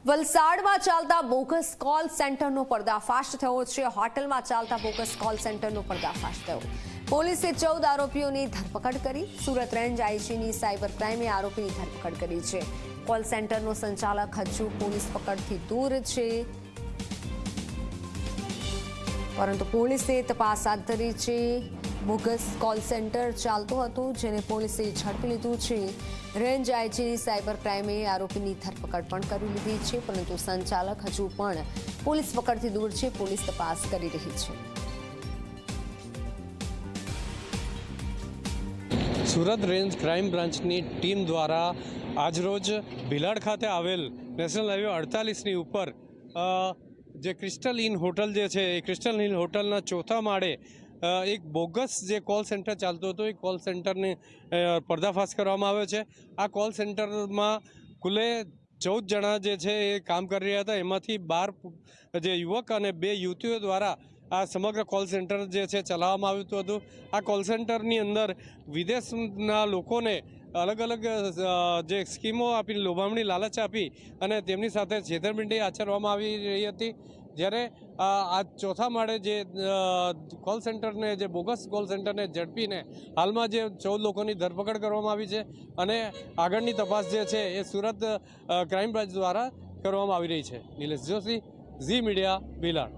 વલસાડમાં ચાલતા bogus call સેન્ટરનો પર્દાફાશ થયો છે। હોટલમાં ચાલતા બોગસ કોલ સેન્ટરનો પર્દાફાશ થયો। પોલીસે 14 આરોપીઓની ધરપકડ કરી। સુરત રેન્જ આઈજીની સાયબર ક્રાઇમે આરોપીની ધરપકડ કરી છે। કોલ સેન્ટરનો સંચાલક હજુ પોલીસ પકડથી દૂર છે, પરંતુ પોલીસે તપાસ હાથ ધરી છે। બોગસ કોલ સેન્ટર ચાલતું હતું, જેને પોલીસે ઝડપી લીધું છે। રેન્જ આઈજીની સાયબર ક્રાઇમે આરોપીની ધરપકડ પણ કરી લીધી છે, પરંતુ સંચાલક હજુ પણ પોલીસ પકડથી દૂર છે। પોલીસ તપાસ કરી રહી છે। સુરત રેન્જ ક્રાઇમ બ્રાન્ચની ટીમ દ્વારા આજરોજ ભીલાડ ખાતે આવેલ નેશનલ હાઈવે 48ની ઉપર જે ક્રિસ્ટલ ઇન હોટલ જે છે, એ ક્રિસ્ટલ ઇન હોટલના ચોથા માળે એક બોગસ જે કોલ સેન્ટર ચાલતું હતું, એ કોલ સેન્ટરને પર્દાફાશ કરવામાં આવ્યો છે। આ કોલ સેન્ટરમાં કુલે 14 જણા જે છે એ કામ કરી રહ્યા હતા। એમાંથી 12 જે યુવક અને 2 યુવતીઓ દ્વારા આ સમગ્ર કોલ સેન્ટર જે છે ચલાવવામાં આવ્યું હતું। આ કોલ સેન્ટરની અંદર વિદેશના લોકોને અલગ અલગ જે સ્કીમો આપી, લોભામણી લાલચ આપી અને તેમની સાથે છેતરપિંડી આચરવામાં આવી રહી હતી। જ્યારે આ ચોથા માળે જે કોલ સેન્ટરને, જે બોગસ કોલ સેન્ટરને ઝડપીને હાલમાં જે 14 લોકોની ધરપકડ કરવામાં આવી છે અને આગળની તપાસ જે છે એ સુરત ક્રાઇમ બ્રાન્ચ દ્વારા કરવામાં આવી રહી છે। નિલેશ જોશી, ઝી મીડિયા, ભીલાડ।